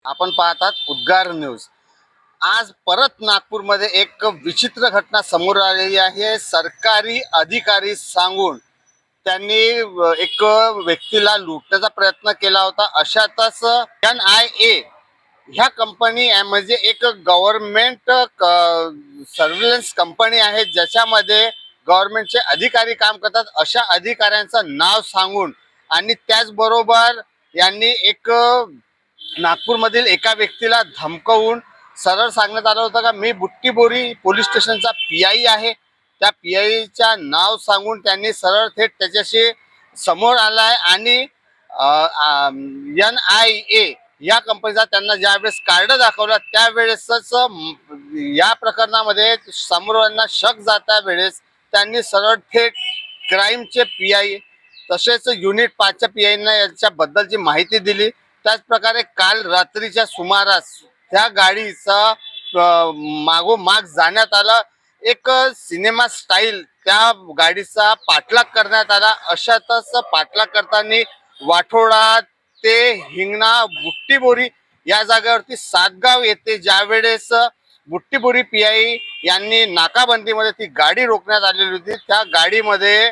आपण पाहतात उद्गार न्यूज। आज परत नागपूरमध्ये एक विचित्र घटना समोर आलेली आहे। सरकारी अधिकारी सांगून त्यांनी एक व्यक्तीला लुटण्याचा प्रयत्न केला होता। अशातच NIA ह्या कंपनी म्हणजे एक गव्हर्नमेंट सर्व्हिलन्स कंपनी आहे, ज्याच्यामध्ये गव्हर्नमेंटचे अधिकारी काम करतात। अशा अधिकाऱ्यांचं नाव सांगून आणि त्याचबरोबर यांनी एक नागपूरमधील एका व्यक्तीला धमकावून सरळ सांगण्यात आलं होतं का मी बुट्टीबोरी पोलीस स्टेशनचा PI आहे। त्या PIच्या नाव सांगून त्यांनी सरळ थेट त्याच्याशी समोर आलाय आणि NIA या कंपनीचा त्यांना ज्यावेळेस कार्ड दाखवला त्यावेळेसच या प्रकरणामध्ये समोरांना शक जाता वेळेस त्यांनी सरळ थेट क्राईमचे PI तसेच युनिट 5च्या PIना याच्याबद्दलची माहिती दिली। त्याचप्रकारे काल रात्रीच्या सुमारास त्या गाडीचा मागोमाग जाण्यात आला। एक सिनेमा स्टाईल त्या गाडीचा पाठलाग करण्यात आला। अशातच पाठलाग करताना वाठोडा ते हिंगणा बुट्टीबोरी या जागेवरती सातगाव येथे ज्यावेळेस बुट्टीबोरी PI यांनी नाकाबंदीमध्ये ती गाडी रोखण्यात आलेली होती, त्या गाडीमध्ये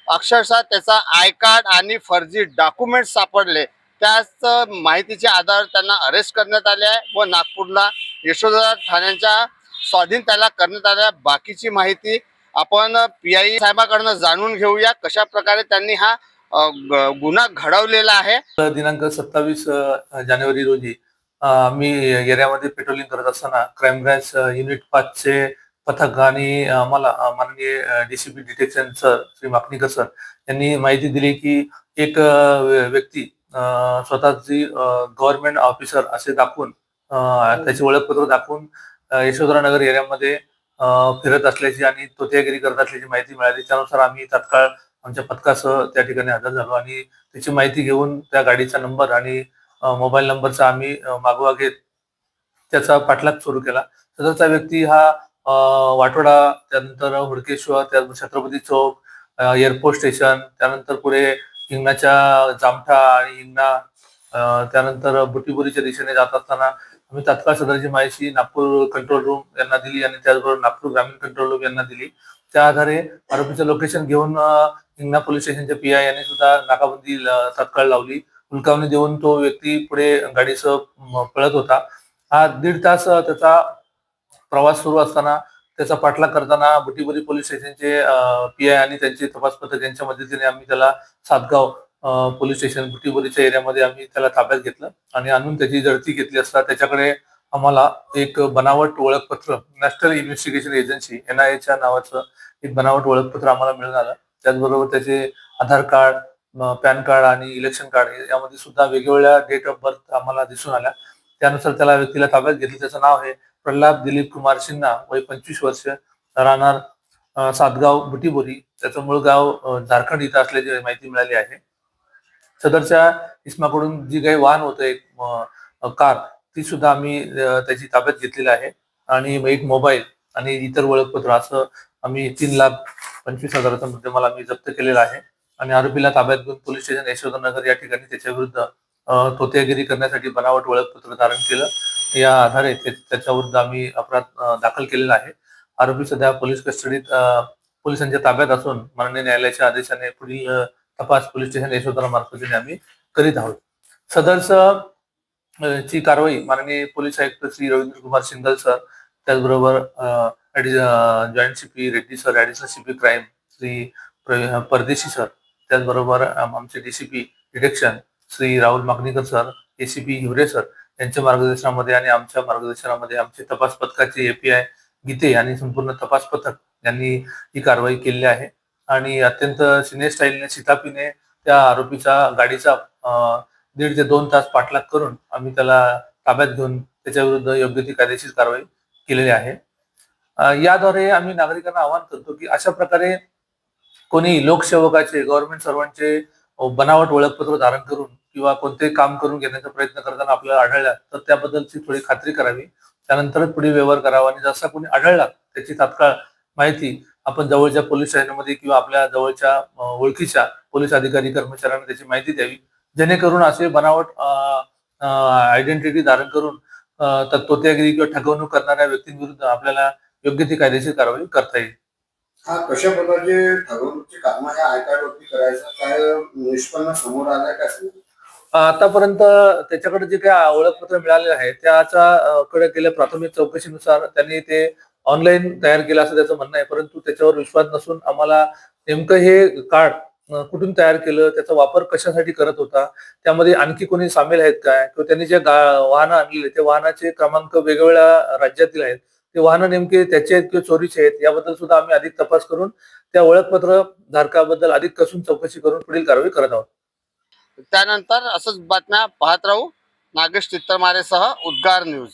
अक्षरशः त्याचा आय कार्ड आणि फर्जी डॉक्युमेंट सापडले। त्याच माहितीच्या आधारावर त्यांना अरेस्ट करण्यात आले आहे व नागपूरला यशोधरा ठाण्याच्या स्वाधीन त्याला करण्यात आल्या। बाकीची माहिती आपण PI साहेबांकडून जाणून घेऊया, कशा प्रकारे त्यांनी हा गुन्हा घडवलेला आहे। दिनांक 27 जानेवारी रोजी मी एरियामध्ये पेट्रोलिंग करत असताना क्राईम ब्रांच युनिट 5चे पथक आणि आम्हाला माननीय DCP detection sir Shri Makanikar sir यांनी माहिती दिली की एक व्यक्ती स्वतःची गव्हर्नमेंट ऑफिसर असे दाखवून त्याचे ओळखपत्र दाखवून यशोधरा नगर एरियामध्ये फिरत असल्याची आणि तोत्यागिरी करत असल्याची माहिती मिळाली। त्यानुसार आम्ही तात्काळ आमच्या पथकासह त्या ठिकाणी हजर झालो आणि त्याची माहिती घेऊन त्या गाडीचा नंबर आणि मोबाईल नंबरचा आम्ही मागोवा घेत त्याचा पाठलाग सुरू केला। सदरचा व्यक्ती हा वाठोडा, त्यानंतर हुडकेश्वर, त्यानंतर छत्रपती चौक, एअरपोर्ट स्टेशन, त्यानंतर पुढे हिंगणाच्या जामठा आणि हिंगणा, त्यानंतर बुट्टीबोरीच्या दिशेने जात असताना आम्ही तात्काळ सदरची माहिती नागपूर कंट्रोल रूम यांना दिली आणि त्याचबरोबर नागपूर ग्रामीण कंट्रोल रूम यांना दिली। त्या आधारे आरोपीचं लोकेशन घेऊन हिंगणा पोलीस स्टेशनच्या PI यांनी सुद्धा नाकाबंदी तात्काळ लावली। हुलकावणी देऊन तो व्यक्ती पुढे गाडीसह पळत होता। हा 1.5 तास त्याचा प्रवास सुरू असताना त्याचा पाठलाग करताना बुट्टीबोरी पोलीस स्टेशनचे PI आणि त्यांचे तपास पथक यांच्या मदतीने आम्ही त्याला सातगाव पोलीस स्टेशन बुट्टीबोरीच्या एरियामध्ये आम्ही त्याला ताब्यात घेतलं आणि आणून त्याची झडती घेतली असता त्याच्याकडे आम्हाला एक बनावट ओळखपत्र नॅशनल इन्व्हेस्टिगेशन एजन्सी NIAच्या नावाचं एक बनावट ओळखपत्र आम्हाला मिळून आलं। त्याचबरोबर त्याचे आधार कार्ड, पॅन कार्ड आणि इलेक्शन कार्ड यामध्ये सुद्धा वेगवेगळ्या डेट ऑफ बर्थ आम्हाला दिसून आल्या। त्यानुसार त्याला व्यक्तीला ताब्यात घेतलं। त्याचं नाव आहे प्रल्हाद दिलीप कुमार सिन्हा, वय 25 वर्ष, राहणार सातगाव बुट्टीबोरी। त्याचं मूळ गाव झारखंड इथं असल्याची माहिती मिळाली आहे। सदरच्या इसमाकडून जी काही वाहन होतं एक कार, ती सुद्धा आम्ही त्याची ताब्यात घेतलेली आहे आणि एक मोबाईल आणि इतर ओळखपत्र असं आम्ही 3,25,000चा मुद्देमाल आम्ही जप्त केलेला आहे आणि आरोपीला ताब्यात घेऊन पोलीस स्टेशन यशोधरनगर या ठिकाणी त्याच्या विरुद्ध तोत्यागिरी करण्यासाठी बनावट ओळखपत्र धारण केलं। या आधारे त्याच्या विरुद्ध आम्ही अपराध दाखल केलेला आहे। आरोपी सध्या पोलीस कस्टडीत पोलिसांच्या ताब्यात असून माननीय न्यायालयाच्या आदेशाने पुढील तपास पोलीस स्टेशन यशोधरा मार्फतीने आम्ही करीत आहोत। सदरचं ची कारवाई माननीय पोलीस आयुक्त श्री रवींद्र कुमार सिंगल सर, त्याचबरोबर joint CP Reddy sir, additional CP crime Shri Pardeshi sir, त्याचबरोबर आमचे DCP detection Shri Rahul Makanikar sir, ACP Hiware sir यांच्या मार्गदर्शनामध्ये आणि आमच्या मार्गदर्शनामध्ये आमचे तपास पथकाचे API गीते आणि संपूर्ण तपास पथक यांनी ही कारवाई केली आहे आणि अत्यंत सिने स्टाईलने शिताफीने त्या आरोपीचा गाडीचा 1.5 ते 2 तास पाठलाग करून आम्ही त्याला ताब्यात घेऊन त्याच्या विरुद्ध योग्य ती कायदेशीर कारवाई केलेली आहे। याद्वारे आम्ही नागरिकांना आवाहन करतो की अशा प्रकारे कोणी लोकसेवकाचे, गव्हर्नमेंट सर्वांचे बनावट ओळखपत्र धारण करून किंवा कोणते काम करून घेण्याचा प्रयत्न करताना आपल्याला आढळला तर त्याबद्दलची थोडी खात्री करावी, त्यानंतरच पुढे व्यवहार करावा आणि जसा कोणी आढळला त्याची तात्काळ माहिती आपण जवळच्या पोलीस स्टेशनमध्ये किंवा आपल्या जवळच्या ओळखीच्या पोलीस अधिकारी कर्मचाऱ्यांना त्याची माहिती द्यावी, जेणेकरून असे बनावट आयडेंटिटी धारण करून तत्पोत्यागिरी किंवा ठगवणूक करणाऱ्या व्यक्तींविरुद्ध आपल्याला योग्य ती कायदेशीर कारवाई करता येईल. हा कशा प्रकारचे ठरवणूकची कामं ह्या आय कार्ड वरती करायचं काय निष्पन्न समोर आलंय का सर? आतापर्यंत त्याच्याकडे जे काही ओळखपत्र मिळालेले आहे त्याच्या कडे केलेल्या प्राथमिक चौकशीनुसार त्यांनी ते ऑनलाईन तयार केलं असं त्याचं म्हणणं आहे. परंतु त्याच्यावर विश्वास नसून आम्हाला नेमकं हे कार्ड कुठून तयार केलं, त्याचा वापर कशासाठी करत होता, त्यामध्ये आणखी कोणी सामील आहेत काय, किंवा त्यांनी जे वाहनं आणलेले ते वाहनाचे क्रमांक वेगवेगळ्या राज्यातील आहेत, ते वाहनं नेमके त्याचे आहेत किंवा चोरीचे आहेत याबद्दल सुद्धा आम्ही अधिक तपास करून त्या ओळखपत्र धारकाबद्दल अधिक कसून चौकशी करून पुढील कारवाई करत आहोत. त्यानंतर असंच बातम्या पाहत राहू. नागेश चित्तरमारेसह उद्गार न्यूज.